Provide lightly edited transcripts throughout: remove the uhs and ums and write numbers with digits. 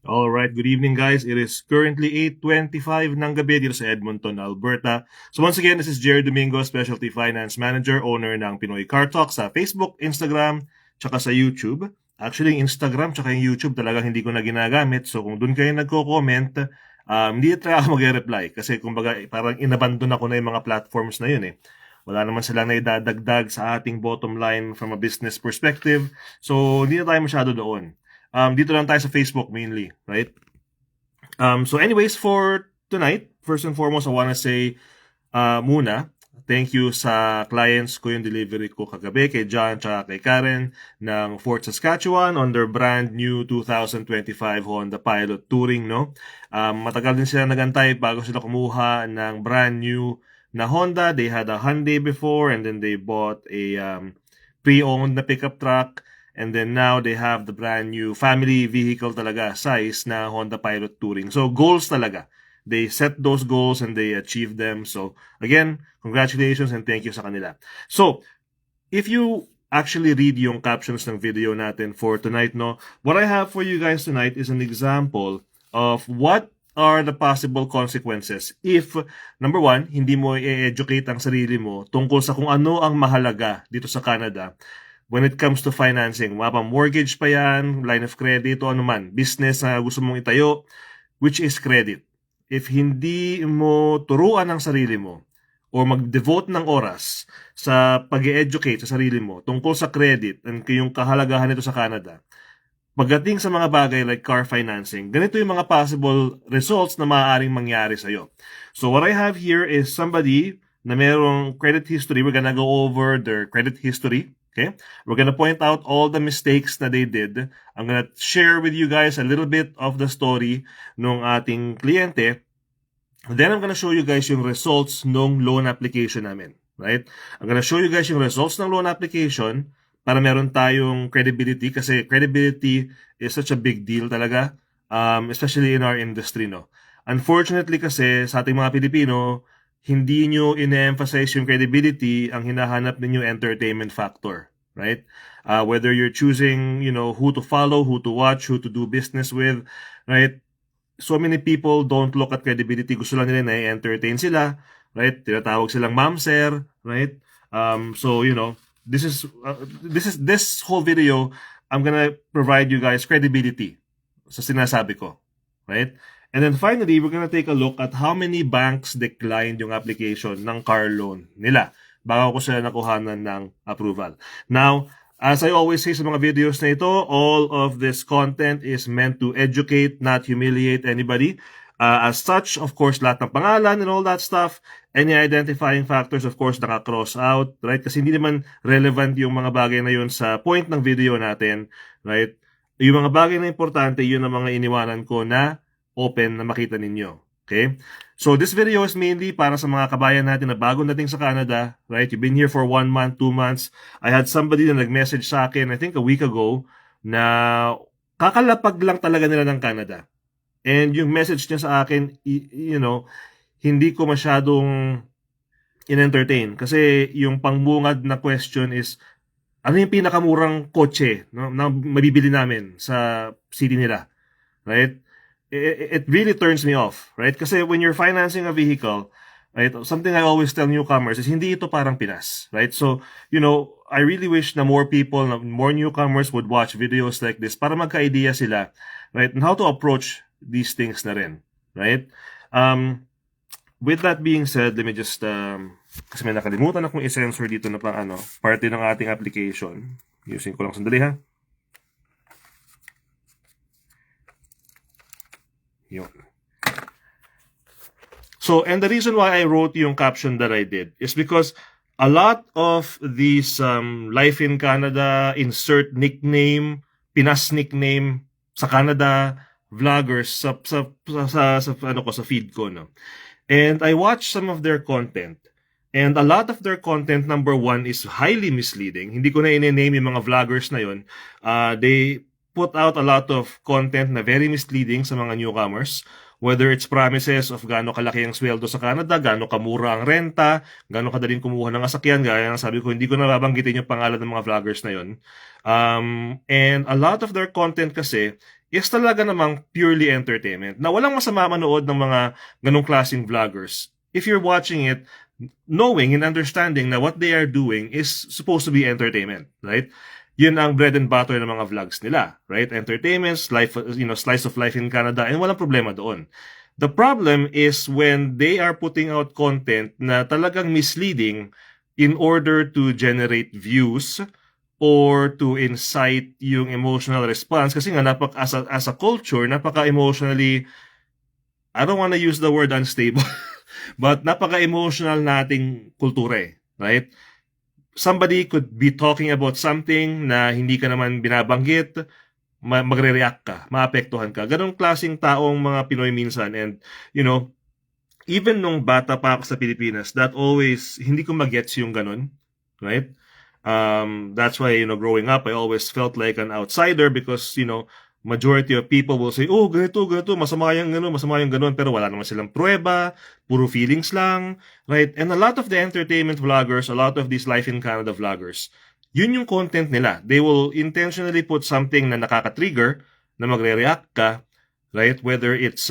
Alright, good evening guys. It is currently 8:25 ng gabi dito sa Edmonton, Alberta. So once again, this is Jerry Domingo, Specialty Finance Manager, owner ng Pinoy Car Talk sa Facebook, Instagram, tsaka sa YouTube. Actually, yung Instagram tsaka yung YouTube talagang hindi ko na ginagamit. So kung doon kayo nagko-comment, hindi talaga ako mag-reply. Kasi kumbaga parang inabandon ako na yung mga platforms na yun eh. Wala naman silang naidadagdag sa ating bottom line from a business perspective. So hindi na tayo masyado doon. Dito lang tayo sa Facebook mainly, right? So anyways, for tonight, first and foremost, I want to say muna, thank you sa clients ko yung delivery ko kagabi, kay John at kay Karen ng Fort Saskatchewan on their brand new 2025 Honda Pilot Touring, no? Matagal din sila nagantay bago sila kumuha ng brand new na Honda. They had a Hyundai before and then they bought a pre-owned na pickup truck. And then now they have the brand new family vehicle talaga size na Honda Pilot Touring. So goals talaga. They set those goals and they achieve them. So again, congratulations and thank you sa kanila. So if you actually read yung captions ng video natin for tonight, no, what I have for you guys tonight is an example of what are the possible consequences if, number one, hindi mo i-educate ang sarili mo tungkol sa kung ano ang mahalaga dito sa Canada when it comes to financing. Mortgage pa yan, line of credit, o ano man, business na gusto mong itayo, which is credit. If hindi mo turuan ang sarili mo o mag-devote ng oras sa pag-educate sa sarili mo tungkol sa credit and yung kahalagahan nito sa Canada, pagdating sa mga bagay like car financing, ganito yung mga possible results na maaaring mangyari sa'yo. So what I have here is somebody na merong credit history. We're gonna go over their credit history. Okay, we're gonna point out all the mistakes na they did. I'm gonna share with you guys a little bit of the story nung ating kliyente. Then I'm gonna show you guys yung results nung loan application namin. Right? I'm gonna show you guys yung results ng loan application para meron tayong credibility kasi credibility is such a big deal talaga, especially in our industry, no. Unfortunately kasi sa ating mga Pilipino, hindi nyo ine-emphasize yung credibility, ang hinahanap ninyo entertainment factor, right? Whether you're choosing, who to follow, who to watch, who to do business with, right? So many people don't look at credibility. Gusto lang nila na i-entertain sila, right? Tinatawag silang mamser, right? So, this whole video, I'm gonna provide you guys credibility sa sinasabi ko, right? And then finally, we're gonna take a look at how many banks declined yung application ng car loan nila bago ko sila nakuhanan ng approval. Now, as I always say sa mga videos na ito, all of this content is meant to educate, not humiliate anybody. As such, of course, lahat ng pangalan and all that stuff, any identifying factors, of course, naka-cross out, right? Kasi hindi naman relevant yung mga bagay na yun sa point ng video natin, right? Yung mga bagay na importante, yun ang mga iniwanan ko na open na makita ninyo. Okay? So this video is mainly para sa mga kabayan natin na bagong dating sa Canada, right? You've been here for 1 month, 2 months. I had somebody na nag-message sa akin, I think a week ago, na kakalapag lang talaga nila ng Canada. And yung message niya sa akin, hindi ko masyadong in-entertain. Kasi yung pangbungad na question is, ano yung pinakamurang kotse na mabibili namin sa city nila? Right? It really turns me off, right? Kasi when you're financing a vehicle, right, something I always tell newcomers is hindi ito parang Pinas, right? So, I really wish na more people, more newcomers would watch videos like this para magka-idea sila, right, on how to approach these things na rin, right? With that being said, let me just, kasi may nakalimutan akong i-sensor dito na parte ng ating application. Using ko lang sandali, ha? Yun. So, and the reason why I wrote yung caption that I did is because a lot of these Life in Canada, insert nickname, Pinas nickname sa Canada, vloggers sa feed ko, no? And I watched some of their content. And a lot of their content, number one, is highly misleading. Hindi ko na i-name yung mga vloggers na yun. They put out a lot of content na very misleading sa mga newcomers. Whether it's promises of gaano kalaki ang sweldo sa Canada, gaano kamura ang renta, gaano kadaling kumuha ng sasakyan, gaya ng sabi ko, hindi ko na babanggitin yung pangalan ng mga vloggers na yun. And a lot of their content kasi is talaga namang purely entertainment. Na walang masama manood ng mga ganong klaseng vloggers if you're watching it knowing and understanding na what they are doing is supposed to be entertainment, right? Yun ang bread and butter ng mga vlogs nila, right? Entertainments, life, slice of life in Canada, and walang problema doon. The problem is when they are putting out content na talagang misleading in order to generate views or to incite yung emotional response. Kasi nga, as a culture, napaka-emotionally, I don't want to use the word unstable, but napaka-emotional nating kultura eh, right? Somebody could be talking about something na hindi ka naman binabanggit, magre-react ka, maapektuhan ka. Ganong klaseng taong mga Pinoy minsan. And, even nung bata pa ako sa Pilipinas, that always, hindi ko magets yung ganon, right? That's why, growing up, I always felt like an outsider because, majority of people will say, oh, ganito, masama yung ganun, pero wala naman silang pruweba, puro feelings lang, right? And a lot of the entertainment vloggers, a lot of these Life in Canada vloggers, yun yung content nila. They will intentionally put something na nakaka-trigger, na magre-react ka, right? Whether it's,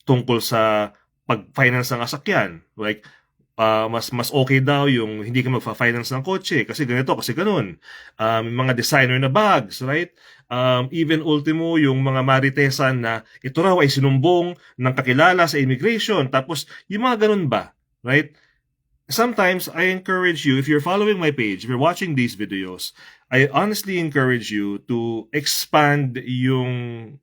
tungkol sa pag-finance ng asakyan, like, mas okay daw yung hindi ka magfa-finance ng kotse kasi ganito, kasi ganun. Mga designer na bags, right? Even ultimo yung mga maritesan na ito raw ay sinumbong ng kakilala sa immigration. Tapos, yung mga ganun ba, right? Sometimes, I encourage you, if you're following my page, if you're watching these videos, I honestly encourage you to expand yung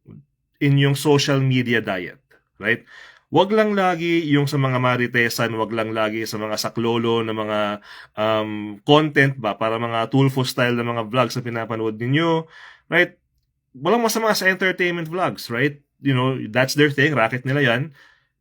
inyong social media diet, right? Wag lang lagi yung sa mga maritesan, wag lang lagi sa mga saklolo na mga content ba, para mga Tulfo style na mga vlogs na pinapanood ninyo, right? Walang masama sa entertainment vlogs, right? That's their thing, racket nila yan.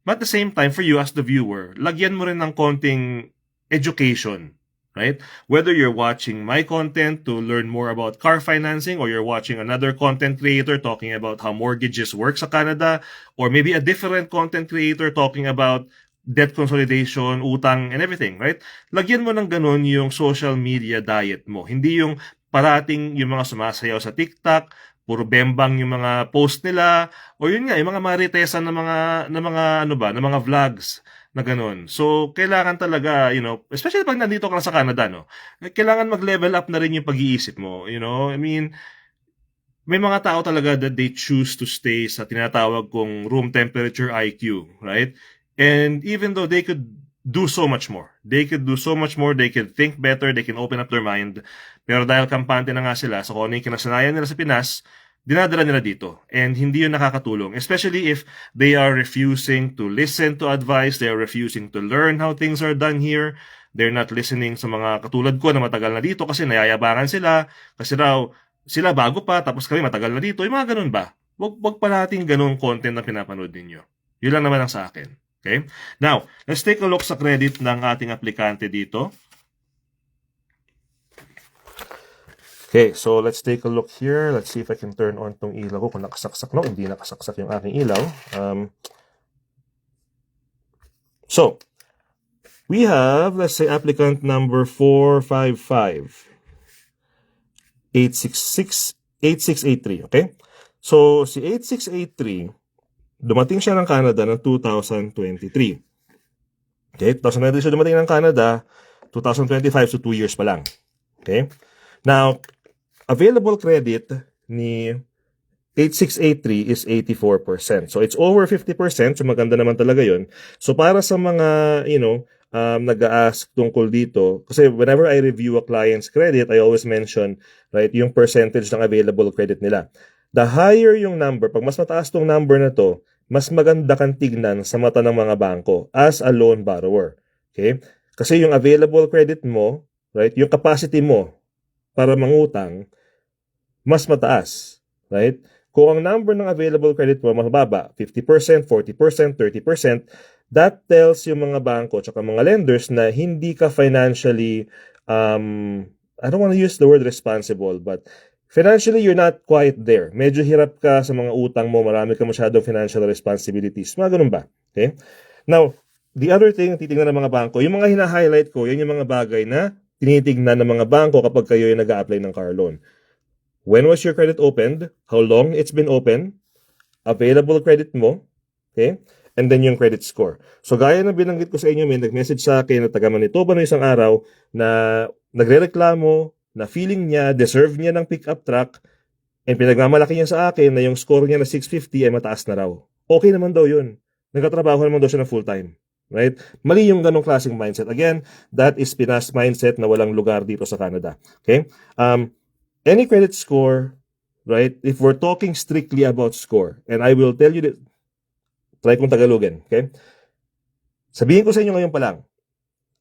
But at the same time, for you as the viewer, lagyan mo rin ng konting education, right? Whether you're watching my content to learn more about car financing, or you're watching another content creator talking about how mortgages work sa Canada, or maybe a different content creator talking about debt consolidation, utang, and everything, right? Lagyan mo ng ganun yung social media diet mo. Hindi yung parating yung mga sumasayaw sa TikTok, puro bembang yung mga post nila, o yun nga, yung mga maritesan na mga vlogs na ganun. So, kailangan talaga, especially pag nandito ka na sa Canada, no? Kailangan mag-level up na rin yung pag-iisip mo, I mean, may mga tao talaga that they choose to stay sa tinatawag kong room temperature IQ, right? And even though they could do so much more, they could think better, they can open up their mind, pero dahil kampante na nga sila, so kung ano yung kinasanayan nila sa Pinas, dinadala nila dito. And hindi yun nakakatulong. Especially if they are refusing to listen to advice, they are refusing to learn how things are done here, they're not listening sa mga katulad ko na matagal na dito kasi nayayabangan sila, kasi raw sila bago pa, tapos kami matagal na dito. Yung mga ganun ba? Wag pa natin ganun content na pinapanood ninyo. Yun lang naman ang sa akin. Okay? Now, let's take a look sa credit ng ating aplikante dito. Okay, so let's take a look here. Let's see if I can turn on tong ilaw ko kung nakasaksak. No, hindi nakasaksak yung aking ilaw. So, we have, let's say, applicant number 455 8683, okay? So, si 8683, dumating siya ng Canada ng 2023. Okay, 2023 siya dumating ng Canada, 2025, so 2 years pa lang. Okay? Now, available credit ni 8683 is 84%. So, it's over 50%. So, maganda naman talaga yun. So, para sa mga, nag-a-ask tungkol dito, kasi whenever I review a client's credit, I always mention, right, yung percentage ng available credit nila. The higher yung number, pag mas mataas tong number na to, mas maganda kang tignan sa mata ng mga bangko as a loan borrower. Okay? Kasi yung available credit mo, right, yung capacity mo para mangutang, mas mataas, right? Kung ang number ng available credit mo mababa, 50%, 40%, 30%, that tells yung mga bangko at mga lenders na hindi ka financially, I don't want to use the word responsible, but financially, you're not quite there. Medyo hirap ka sa mga utang mo, marami ka masyadong financial responsibilities. Mga ganun ba? Okay? Now, the other thing, titignan ng mga bangko, yung mga hina-highlight ko, yan yung mga bagay na tinitignan ng mga bangko kapag kayo ay nag-a-apply ng car loan. when was your credit opened, how long it's been open, available credit mo, okay? And then yung credit score. So gaya na binanggit ko sa inyo, may nag-message sa akin na taga Manitoba no isang araw na nagrereklamo na feeling niya, deserve niya ng pick-up truck, and pinagmamalaki niya sa akin na yung score niya na 650 ay mataas na raw. Okay naman daw yun. Nagkatrabaho naman daw siya ng full-time. Right? Mali yung ganong klaseng mindset. Again, that is Pinas mindset na walang lugar dito sa Canada. Okay? Any credit score, right? If we're talking strictly about score, and I will tell you that, try kong Tagalogin, okay? Sabihin ko sa inyo ngayon pa lang,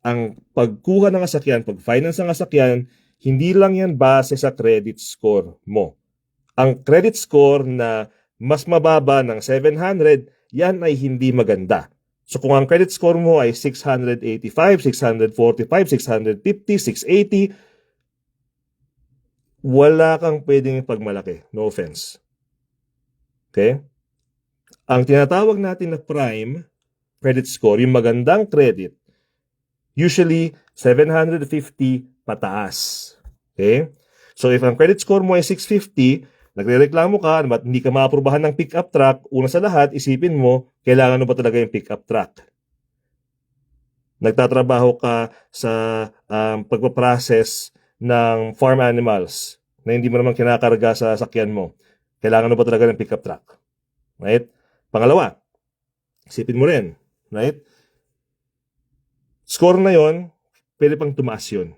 ang pagkuha ng sasakyan, pag-finance ng sasakyan, hindi lang yan base sa credit score mo. Ang credit score na mas mababa ng 700, yan ay hindi maganda. So kung ang credit score mo ay 685, 645, 650, 680, wala kang pwedeng pagmalaki. No offense. Okay? Ang tinatawag natin na prime credit score, yung magandang credit, usually 750 pataas. Okay? So if ang credit score mo ay 650, nagrereklamo ka at hindi ka maaprubahan ng pick-up truck, una sa lahat, isipin mo, kailangan mo ba talaga yung pick-up truck? Nagtatrabaho ka sa pagpaprocess ng farm animals na hindi mo naman kinakarga sa sakyan mo. Kailangan mo ba talaga ng pick-up truck? Right? Pangalawa, isipin mo rin, right? Score na yon, pwede pang tumaas yun.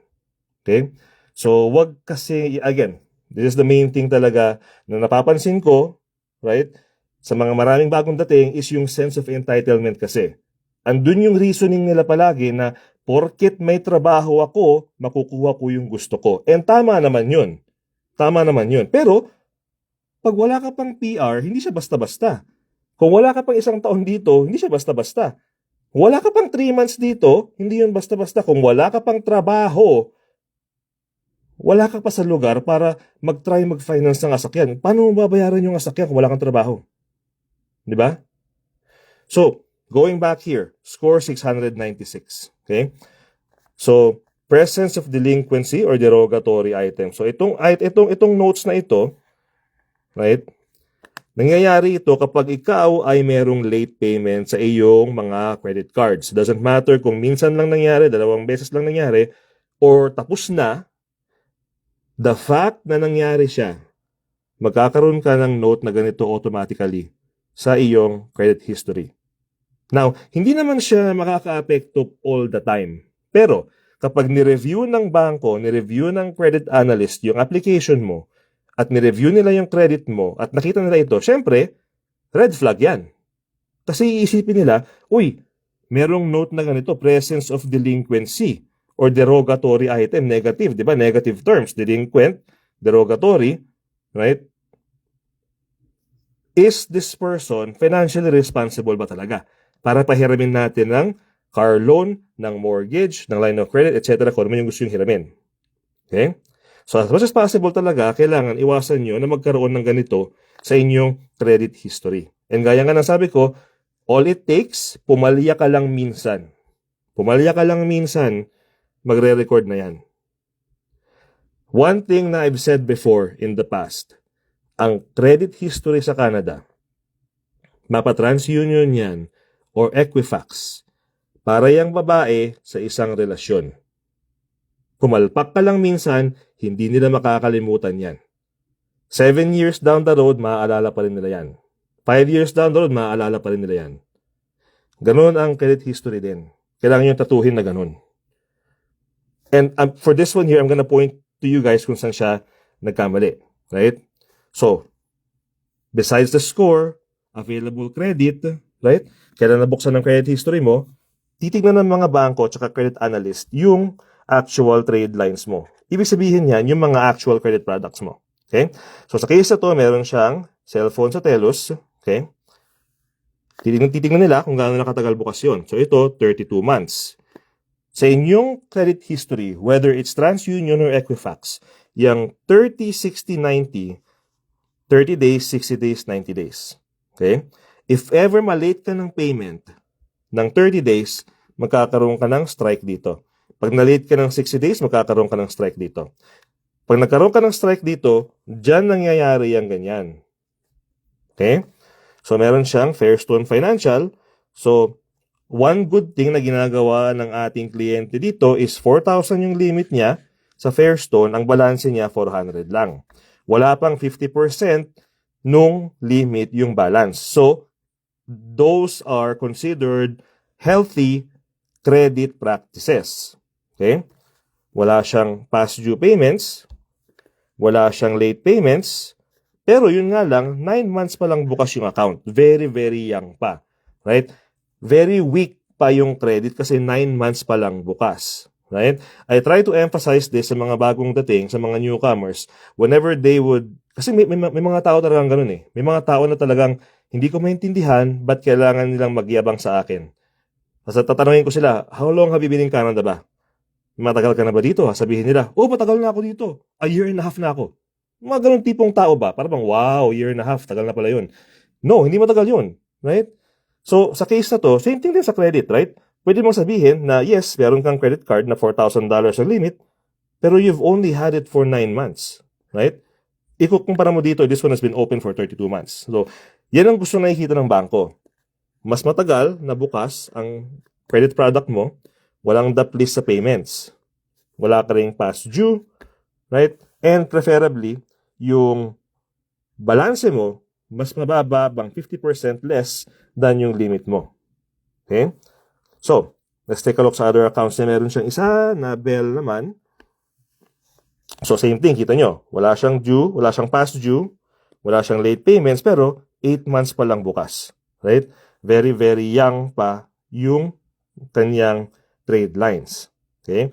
Okay? So, wag kasi, again, this is the main thing talaga na napapansin ko, right? Sa mga maraming bagong dating is yung sense of entitlement kasi. Andun yung reasoning nila palagi na porket may trabaho ako, makukuha ko yung gusto ko. And tama naman yun. Tama naman yun. Pero, pag wala ka pang PR, hindi siya basta-basta. Kung wala ka pang 1 taon dito, hindi siya basta-basta. Kung wala ka pang 3 months dito, hindi yun basta-basta. Kung wala ka pang trabaho, wala ka pa sa lugar para mag-try mag-finance ng asakyan. Paano mo babayaran yung asakyan kung wala kang trabaho? Di ba? So, going back here, score 696. Okay? So, presence of delinquency or derogatory item. So, itong notes na ito, right? Nangyayari ito kapag ikaw ay merong late payment sa iyong mga credit cards. Doesn't matter kung minsan lang nangyari, 2 beses lang nangyari, or tapos na, the fact na nangyari siya, magkakaroon ka ng note na ganito automatically sa iyong credit history. Now, hindi naman siya makaka-apekto all the time. Pero, kapag ni-review ng bangko, ni-review ng credit analyst yung application mo, at ni-review nila yung credit mo, at nakita nila ito, syempre, red flag yan. Kasi iisipin nila, uy, merong note na ganito, presence of delinquency or derogatory item, negative, di ba? Negative terms, delinquent, derogatory, right? Is this person financially responsible ba talaga? Para pahiramin natin ng car loan, ng mortgage, ng line of credit, etc. kung ano yung gusto yung hiramin. Okay? So as much as possible talaga, kailangan iwasan nyo na magkaroon ng ganito sa inyong credit history. And gaya nga ng sabi ko, all it takes, pumalya ka lang minsan. Pumalya ka lang minsan, magre-record na yan. One thing na I've said before in the past, ang credit history sa Canada, mapa-TransUnion yan or Equifax, para yung babae sa isang relasyon. Pumalpak ka lang minsan, hindi nila makakalimutan yan. 7 years down the road, maaalala pa rin nila yan. 5 years down the road, maaalala pa rin nila yan. Ganon ang credit history din. Kailangan yung tatuhin na ganon. And for this one here, I'm gonna point to you guys kung saan siya nagkamali. Right? So, besides the score, available credit, right? Kailan nabuksan ng credit history mo, titignan ng mga bangko at credit analyst yung actual trade lines mo. Ibig sabihin yan, yung mga actual credit products mo. Okay? So, sa case na to, meron siyang cellphone sa Telus. Okay? Titignan nila kung gaano nakatagal bukas yun. So, ito, 32 months. Sa inyong credit history, whether it's TransUnion or Equifax, yung 30, 60, 90, 30 days, 60 days, 90 days. Okay? If ever malate ka ng payment ng 30 days, magkakaroon ka ng strike dito. Pag na-late ka ng 60 days, magkakaroon ka ng strike dito. Pag nagkaroon ka ng strike dito, dyan nangyayari yung ganyan. Okay? So, meron siyang Fairstone Financial. So, one good thing na ginagawa ng ating kliyente dito is 4,000 yung limit niya sa Fairstone. Ang balanse niya 400 lang. Wala pang 50% nung limit yung balance. So, those are considered healthy credit practices. Okay? Wala siyang past due payments. Wala siyang late payments. Pero yun nga lang, 9 months pa lang bukas yung account. Very, very young pa. Right? Very weak pa yung credit kasi 9 months pa lang bukas. Right? I try to emphasize this sa mga bagong dating, sa mga newcomers, whenever they would, kasi may mga tao talagang ganun eh. May mga tao na talagang hindi ko maintindihan ba't kailangan nilang magyabang sa akin. Kasi tatanungin ko sila, how long have you been in Canada ba? Matagal ka na ba dito? Sabihin nila, matagal na ako dito. A year and a half na ako. Mga ganun tipong tao ba? Para bang, wow, year and a half, tagal na pala yun. No, hindi matagal yun. Right? So, sa case na to, same thing din sa credit, right? Pwede mong sabihin na, yes, meron kang credit card na $4,000 ang limit, pero you've only had it for 9 months. Right? Ikukumpara mo dito, this one has been open for 32 months. So, yan ang gusto nakikita ng bangko. Mas matagal na bukas ang credit product mo, walang DAP list sa payments. Wala ka ring past due, right? And preferably, yung balance mo, mas mababa bang 50% less than yung limit mo. Okay? So, let's take a look sa other accounts na meron siyang isa na Bell naman. So, same thing, kita nyo. Wala siyang due, wala siyang past due, wala siyang late payments, pero 8 months pa lang bukas. Right? Very, very young pa yung kanyang trade lines. Okay?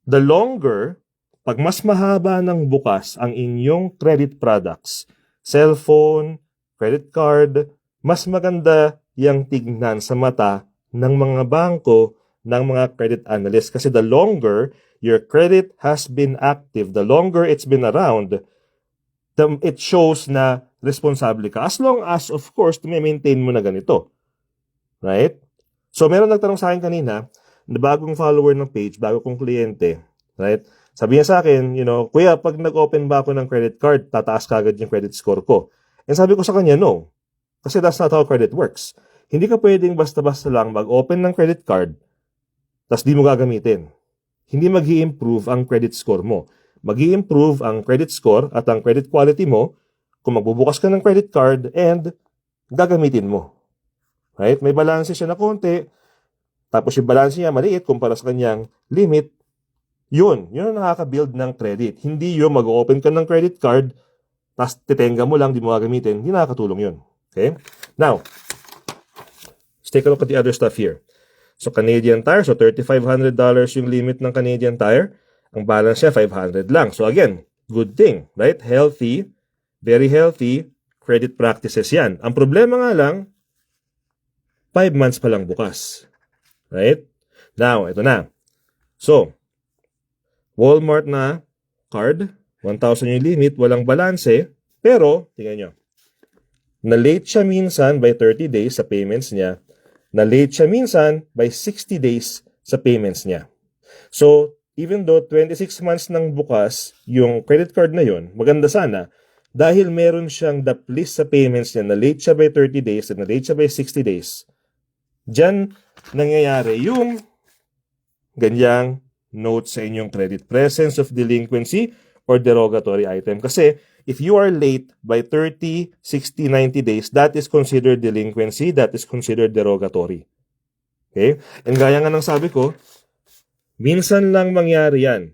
The longer, pag mas mahaba ng bukas ang inyong credit products, cellphone, credit card, mas maganda yung tignan sa mata ng mga bangko, ng mga credit analysts. Kasi the longer your credit has been active, the longer it's been around, it shows na responsable ka. As long as, of course, maintain mo na ganito. Right? So, meron nagtanong sa akin kanina, na bagong follower ng page, bago kong kliyente, right? Sabi niya sa akin, kuya, pag nag-open ba ako ng credit card, tataas kagad yung credit score ko. And sabi ko sa kanya, no. Kasi that's not how credit works. Hindi ka pwedeng basta-basta lang mag-open ng credit card, tapos di mo gagamitin. Hindi mag-i-improve ang credit score mo. Mag-i-improve ang credit score at ang credit quality mo kung magbubukas ka ng credit card and gagamitin mo. Right? May balance siya na konti, tapos yung balance niya maliit kumpara sa kanyang limit, yun ang nakaka-build ng credit. Hindi yung mag-open ka ng credit card, tapos titenga mo lang, di mo gagamitin, hindi nakakatulong yun. Okay? Now, let's take a look at the other stuff here. So, Canadian Tire, so $3,500 yung limit ng Canadian Tire. Ang balance niya, 500 lang. So, again, good thing, right? Healthy, very healthy credit practices yan. Ang problema nga lang, 5 months pa lang bukas. Right? Now, ito na. So, Walmart na card, 1,000 yung limit, walang balanse, pero, tingnan nyo, na-late siya minsan by 30 days sa payments niya, na-late siya minsan by 60 days sa payments niya. So, even though 26 months nang bukas yung credit card na yun, maganda sana, dahil meron siyang DAP list sa payments niya, na-late siya by 30 days at na-late siya by 60 days, diyan nangyayari yung ganyang note sa inyong credit. Presence of delinquency or derogatory item. Kasi if you are late by 30, 60, 90 days, that is considered delinquency, that is considered derogatory. Okay? And gaya nga ng sabi ko, minsan lang mangyari yan.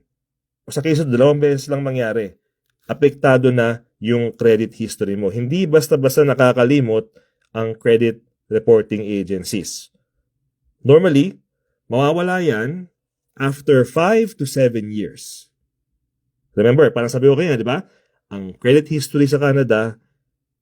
O sa case, 2 beses lang mangyari. Apektado na yung credit history mo. Hindi basta-basta nakakalimot ang credit reporting agencies. Normally, mawawala yan after 5 to 7 years. Remember, parang sabi ko kanya, di ba? Ang credit history sa Canada,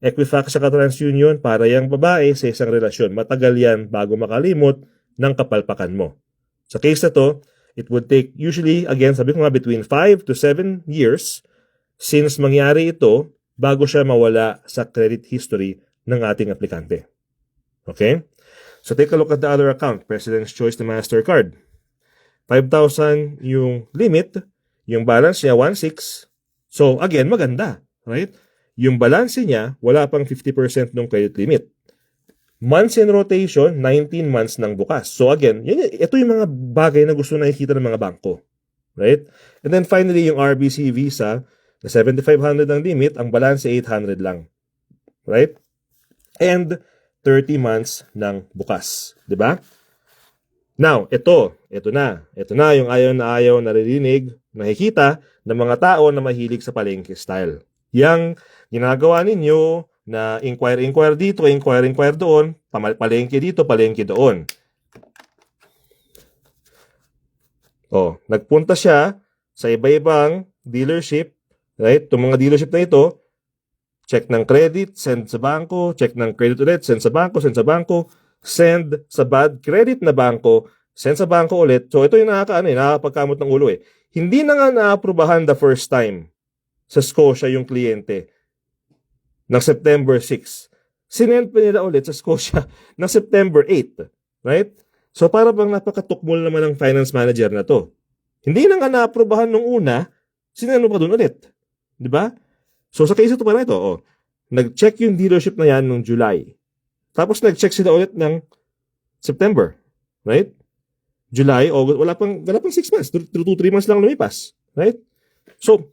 Equifax sa TransUnion, para yung babae sa isang relasyon. Matagal yan bago makalimot ng kapalpakan mo. Sa case na to, it would take usually, again, sabi ko nga, between 5 to 7 years since mangyari ito bago siya mawala sa credit history ng ating aplikante. Okay? So take a look at the other account, President's Choice na MasterCard. 5,000 yung limit, yung balance niya 1,600, So, again, maganda. Right? Yung balance niya, wala pang 50% ng credit limit. Months in rotation, 19 months ng bukas. So again, ito yung mga bagay na gusto nakikita ng mga bangko. Right? And then finally, yung RBC Visa, na 7,500 ang limit, ang balance 800 lang. Right? And 30 months ng bukas. Diba? Now, ito na. Ito na yung ayaw na naririnig, nakikita ng mga tao na mahilig sa palengke style. Yang ginagawa ninyo na inquire dito, inquire doon, palengke dito, palengke doon. Nagpunta siya sa iba-ibang dealership, right? Itong mga dealership na ito, check ng credit, send sa bangko, check ng credit ulit, send sa bangko, send sa bad credit na bangko, send sa bangko ulit. So ito yung nakakapagkamot ng ulo eh. Hindi na nga naaprubahan the first time sa Scotia yung kliyente ng September 6. Sinend pa nila ulit sa Scotia ng September 8. Right? So para bang napakatukmol naman ng finance manager na to. Hindi na nga naaprubahan nung una, sinend pa dun ulit. Diba? So sa case ito pa na ito, nag-check yung dealership na yan nung July. Tapos nag-check sila ulit ng September. Right? July, August, wala pang 6 months. 2-3 months lang lumipas. Right? So,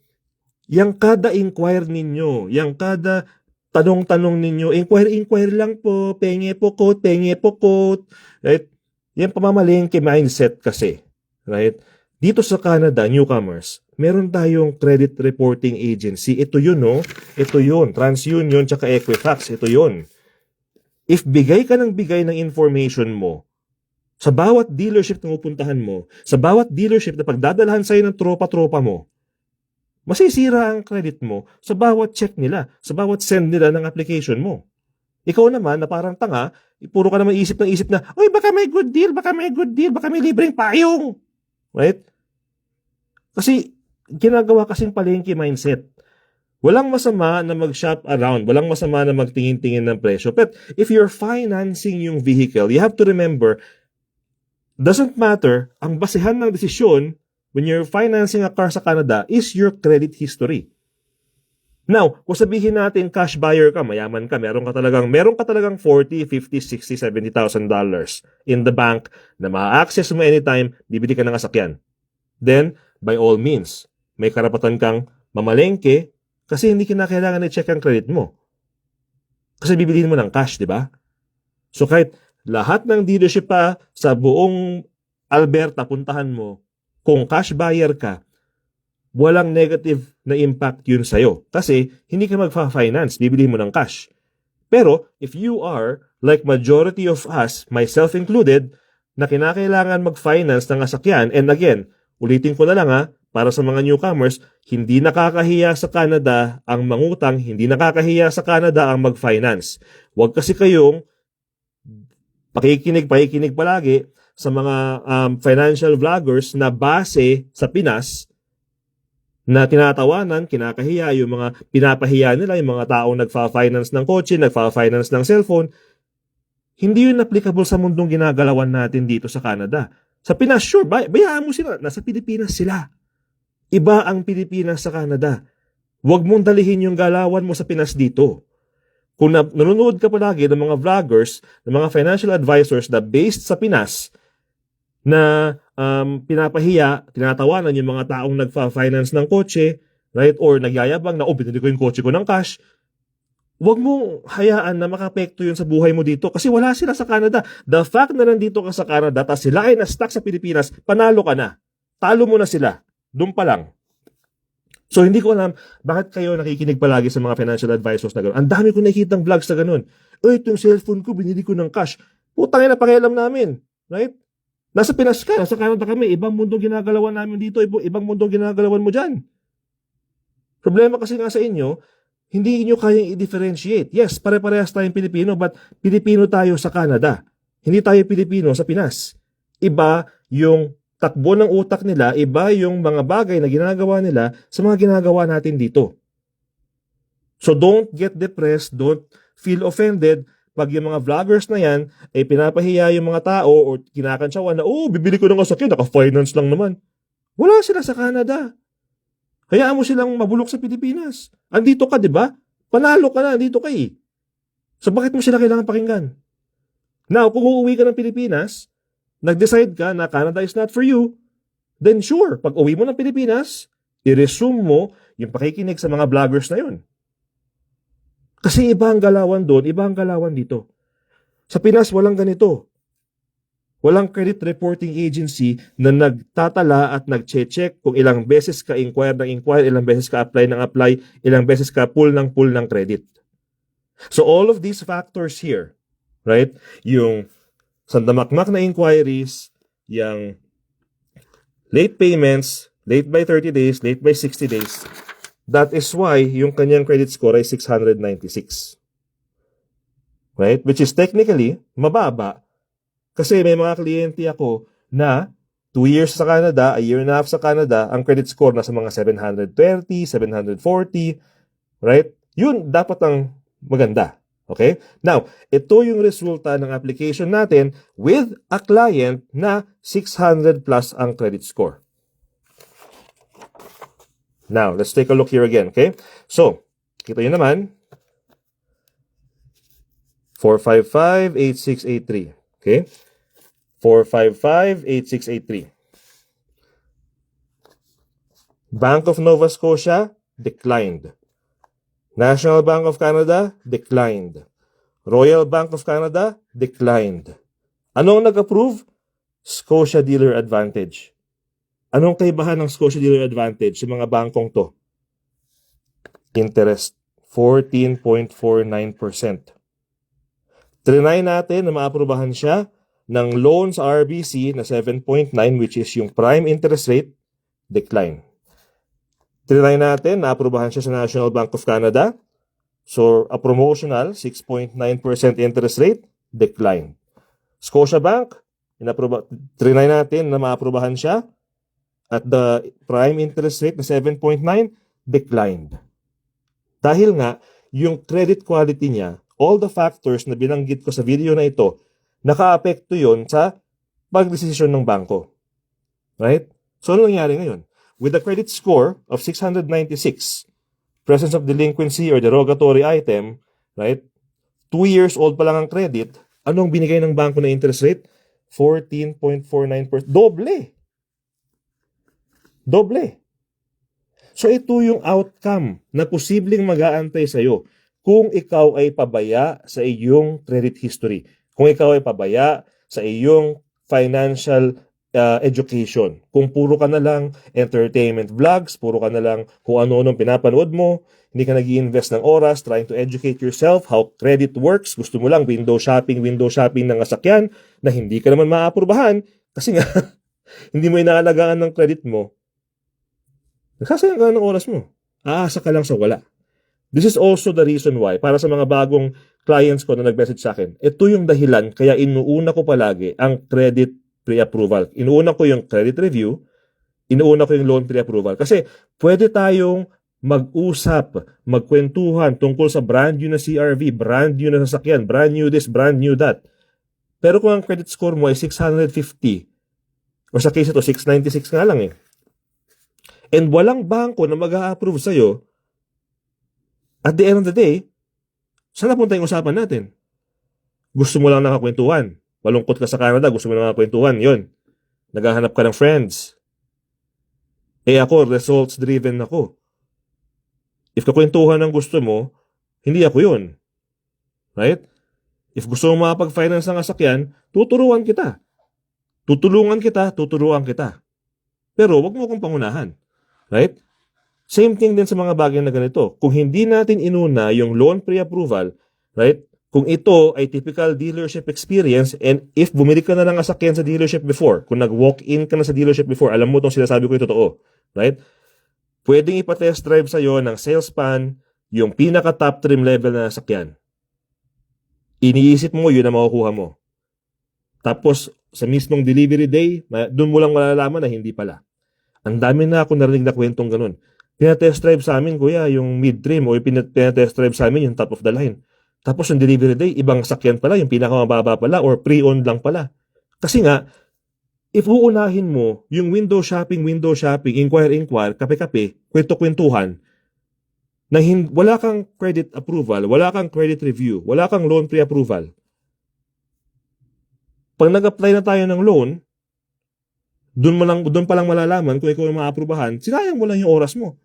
yang kada inquire ninyo, yang kada tanong-tanong ninyo, inquire lang po, penge po quote. Right? Yan pamamalengke mindset kasi. Right? Dito sa Canada, newcomers, meron tayong credit reporting agency. Ito yun, no? Ito yun. TransUnion tsaka Equifax. Ito yun. If bigay ka ng information mo sa bawat dealership na pupuntahan mo, sa bawat dealership na pagdadalhan sa'yo ng tropa-tropa mo, masisira ang credit mo sa bawat check nila, sa bawat send nila ng application mo. Ikaw naman na parang tanga, puro ka naman isip na, oy, baka may good deal, baka may libreng payong. Right? Kasi ginagawa kasing palengke mindset. Walang masama na mag-shop around, walang masama na magtingin-tingin ng presyo. But if you're financing yung vehicle, you have to remember, doesn't matter, ang basehan ng desisyon when you're financing a car sa Canada is your credit history. Now, kung sabihin natin cash buyer ka, mayaman ka, meron ka talagang $40, $50, $60, $70,000 in the bank na ma-access mo anytime, bibili ka ng sasakyan. Then, by all means, may karapatan kang mamalengke kasi hindi kinakailangan i-check ang credit mo. Kasi bibilihin mo ng cash, di ba? So kahit lahat ng dealership pa sa buong Alberta puntahan mo, kung cash buyer ka, walang negative na impact yun sa'yo. Kasi hindi ka magfa-finance, bibili mo ng cash. Pero if you are, like majority of us, myself included, na kinakailangan mag-finance ng sasakyan, and again, ulitin ko na lang para sa mga newcomers, hindi nakakahiya sa Canada ang mangutang, hindi nakakahiya sa Canada ang mag-finance. Huwag kasi kayong pakikinig palagi sa mga financial vloggers na base sa Pinas na tinatawanan, kinakahiya, yung mga pinapahiya nila, yung mga taong nagfa-finance ng kotse, nagfa-finance ng cellphone. Hindi yun applicable sa mundong ginagalawan natin dito sa Canada. Sa Pinas, sure, bayaan mo sila. Nasa Pilipinas sila. Iba ang Pilipinas sa Canada. Huwag mong dalihin yung galawan mo sa Pinas dito. Kung nanonood ka palagi ng mga vloggers, ng mga financial advisors na based sa Pinas, na pinapahiya, tinatawanan yung mga taong nagfa-finance ng kotse, right? Or nagyayabang na, binili ko yung kotse ko ng cash, huwag mong hayaan na makapekto yun sa buhay mo dito kasi wala sila sa Canada. The fact na nandito ka sa Canada at sila ay na-stuck sa Pilipinas, panalo ka na. Talo mo na sila. Doon pa lang. So hindi ko alam bakit kayo nakikinig palagi sa mga financial advisors na gano'n. Ang dami ko nakikitang vlogs na gano'n. Itong cellphone ko, binili ko ng cash. Putang ina, pakialam namin. Right? Nasa Pinas ka, nasa Canada kami. Ibang mundo ginagalawan namin dito. Ibang mundo ginagalawan mo dyan. Problema kasi nga sa inyo, hindi inyo kayang i-differentiate. Yes, pare-parehas tayong Pilipino, but Pilipino tayo sa Canada. Hindi tayo Pilipino sa Pinas. Iba yung takbo ng utak nila, iba yung mga bagay na ginagawa nila sa mga ginagawa natin dito. So don't get depressed, don't feel offended pag yung mga vloggers na yan ay pinapahiya yung mga tao o kinakantsawan na, bibili ko ng sasakyan, naka-finance lang naman. Wala sila sa Canada. Hayaan mo silang mabulok sa Pilipinas. Andito ka, di ba? Panalo ka na, andito ka eh. So bakit mo sila kailangan pakinggan? Now, kung uuwi ka ng Pilipinas, nag-decide ka na Canada is not for you, then sure, pag uwi mo ng Pilipinas, i-resume mo yung pakikinig sa mga vloggers na yun. Kasi iba ang galawan doon, iba ang galawan dito. Sa Pinas, walang ganito. Walang credit reporting agency na nagtatala at nag-check kung ilang beses ka inquire ng inquire, ilang beses ka apply ng apply, ilang beses ka pull ng credit. So all of these factors here, right? Yung sandamakmak na inquiries, yung late payments, late by 30 days, late by 60 days, that is why yung kanyang credit score ay 696. Right? Which is technically mababa. Kasi may mga kliyente ako na 2 years sa Canada, a year and a half sa Canada, ang credit score na sa mga 720, 740, right? Yun dapat ang maganda. Okay? Now, ito yung resulta ng application natin with a client na 600 plus ang credit score. Now, let's take a look here again. Okay? So, kita nyo naman, 455-8683. Okay? 455-8683. Bank of Nova Scotia, declined. National Bank of Canada, declined. Royal Bank of Canada, declined. Anong nag-approve? Scotia Dealer Advantage. Anong kaibahan ng Scotia Dealer Advantage sa mga bankong to? Interest, 14.49%. Trinay natin na maaprubahan siya ng loan sa RBC na 7.9 which is yung prime interest rate, decline. Trinay natin na aprubahan siya sa National Bank of Canada. So, a promotional 6.9% interest rate, decline. Scotiabank, trinay natin na maaprubahan siya at the prime interest rate na 7.9, declined. Dahil nga, yung credit quality niya, all the factors na binanggit ko sa video na ito, naka-apekto yon sa pagdesisyon ng bangko. Right? So, ano nangyari ngayon? With a credit score of 696, presence of delinquency or derogatory item, right? 2 years old pa lang ang credit, anong binigay ng bangko na interest rate? 14.49%. Doble. So, ito yung outcome na posibleng mag-aantay sa'yo kung ikaw ay pabaya sa iyong credit history. Kung ikaw ay pabaya sa iyong financial education. Kung puro ka na lang entertainment vlogs, puro ka na lang kung ano-anong pinapanood mo, hindi ka nag-i-invest ng oras trying to educate yourself how credit works, gusto mo lang window shopping ng sasakyan na hindi ka naman maaprubahan kasi nga hindi mo inaalagaan ng credit mo, nagsasayang ka ng oras mo. Aasa ka lang sa wala. This is also the reason why, para sa mga bagong clients ko na nag-message sa akin, ito yung dahilan kaya inuuna ko palagi ang credit pre-approval. Inuuna ko yung credit review, inuuna ko yung loan pre-approval. Kasi pwede tayong mag-usap, magkwentuhan tungkol sa brand new na CRV, brand new na sasakyan, brand new this, brand new that. Pero kung ang credit score mo ay 650, o sa case ito, 696 nga lang eh, and walang bangko na mag-a-approve sa'yo, at the end of the day, saan napunta yung usapan natin? Gusto mo lang nakakwentuhan. Malungkot ka sa Canada, gusto mo lang nakakwentuhan. Yun. Naghahanap ka ng friends. Eh ako, results-driven ako. If kakwentuhan ang gusto mo, hindi ako yun. Right? If gusto mo makapag-finance ng asakyan, tuturuan kita. Tuturuan kita. Pero wag mo akong pangunahan. Right? Same thing din sa mga bagay na ganito. Kung hindi natin inuna yung loan pre-approval, right? Kung ito ay typical dealership experience and if bumili ka na ng asakyan sa dealership before, kung nag-walk-in ka na sa dealership before, alam mo itong sinasabi ko yung totoo. Right? Pwedeng ipa-test drive sa'yo ng salesman yung pinaka-top trim level na asakyan. Iniisip mo, yun ang makukuha mo. Tapos, sa mismong delivery day, doon mo lang malalaman na hindi pala. Ang dami na ako narinig na kwentong ganun. Pinatest drive sa amin, kuya, yung mid-trim o pinatest drive sa amin yung top of the line. Tapos yung delivery day, ibang sakyan pala, yung pinakamababa pala or pre-owned lang pala. Kasi nga, if uunahin mo yung window shopping, inquire, kape-kape, kwento-kwentuhan, na wala kang credit approval, wala kang credit review, wala kang loan pre-approval. Pag nag-apply na tayo ng loan, doon pa lang malalaman kung ikaw ang maaprubahan, sinayang mo lang yung oras mo.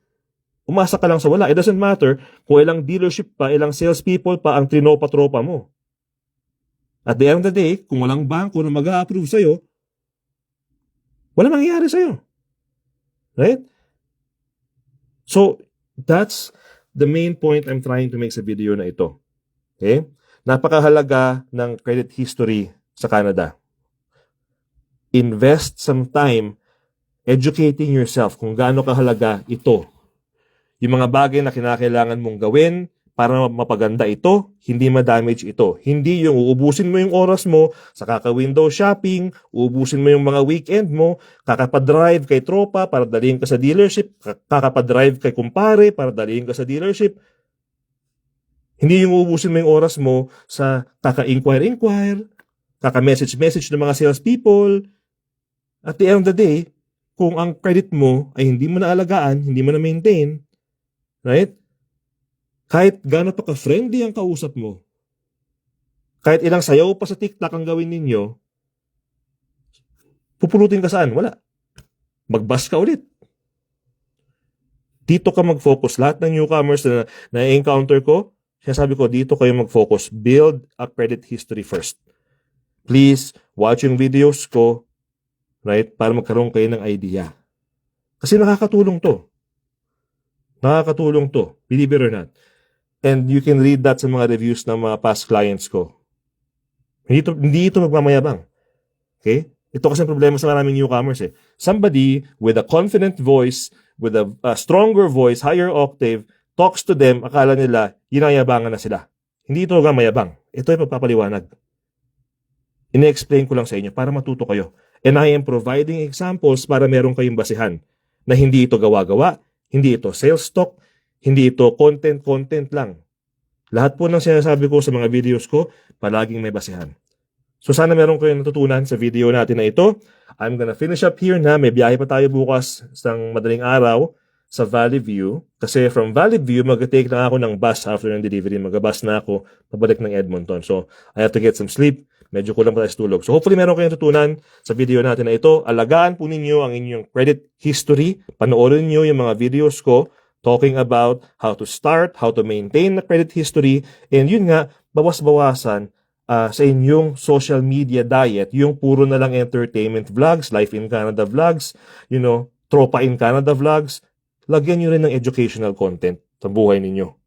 Umasa ka lang sa wala. It doesn't matter kung ilang dealership pa, ilang salespeople pa ang trinopa-tropa mo. At the end of the day, kung walang bangko na mag-a-approve sa'yo, wala mangyayari sa'yo. Right? So, that's the main point I'm trying to make sa video na ito. Okay? Napakahalaga ng credit history sa Canada. Invest some time educating yourself kung gaano kahalaga ito. Yung mga bagay na kinakailangan mong gawin para mapaganda ito, hindi ma-damage ito. Hindi yung uubusin mo yung oras mo sa kaka-window shopping, uubusin mo yung mga weekend mo, kakapadrive kay tropa para dalhin ka sa dealership, kakapadrive kay kumpare para dalhin ka sa dealership. Hindi yung uubusin mo yung oras mo sa kaka-inquire, kaka-message ng mga salespeople. At the end of the day, kung ang credit mo ay hindi mo naalagaan, hindi mo na-maintain, right? Kahit gano'n pa ka-friendly ang kausap mo, kahit ilang sayaw pa sa TikTok ang gawin ninyo, pupulutin ka saan? Wala. Mag-bus ka ulit. Dito ka mag-focus. Lahat ng newcomers na encounter ko, sinasabi ko, dito kayo mag-focus. Build a credit history first. Please, watch yung videos ko, right? Para magkaroon kayo ng idea. Kasi nakakatulong to. Nakakatulong to. Believe it or not. And you can read that sa mga reviews ng mga past clients ko. Hindi ito magmamayabang. Okay? Ito kasi ang problema sa maraming newcomers eh. Somebody with a confident voice, with a stronger voice, higher octave, talks to them, akala nila, yinayabangan na sila. Hindi ito magmamayabang. Ito ay pagpapaliwanag. Ine-explain ko lang sa inyo para matuto kayo. And I am providing examples para meron kayong basihan na hindi ito gawa-gawa, hindi ito sales talk, hindi ito content lang. Lahat po ng sinasabi ko sa mga videos ko, palaging may basihan. So sana meron kayong natutunan sa video natin na ito. I'm gonna finish up here na may biyahe pa tayo bukas ng madaling araw sa Valley View. Kasi from Valley View, mag-take lang ako ng bus after ng delivery. Mag-bus na ako pabalik ng Edmonton. So I have to get some sleep. Medyo kulang pa tayo sa tulog. So hopefully meron kayong natutunan sa video natin na ito. Alagaan po ninyo ang inyong credit history. Panoorin niyo yung mga videos ko talking about how to start, how to maintain the credit history, and yun nga, bawas-bawasan sa inyong social media diet, yung puro na lang entertainment vlogs, Life in Canada vlogs, Tropa in Canada vlogs, lagyan nyo rin ng educational content sa buhay ninyo.